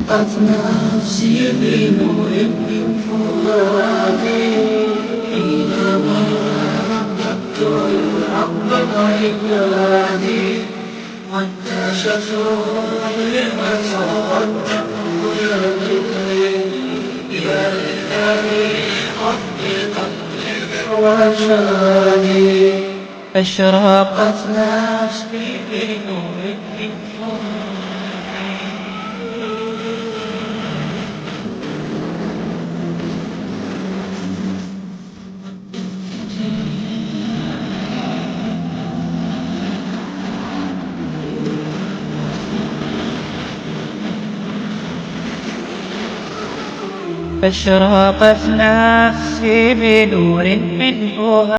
أشرقت نفسي بنور من فؤادي حينما رددت الحق عبادي وانتشت الظلمة والنور يذكري يا إلهي ربي قد وجاني أشرقت نفسي بنور من فؤادي. أشرقت نفسي بنور من فؤادي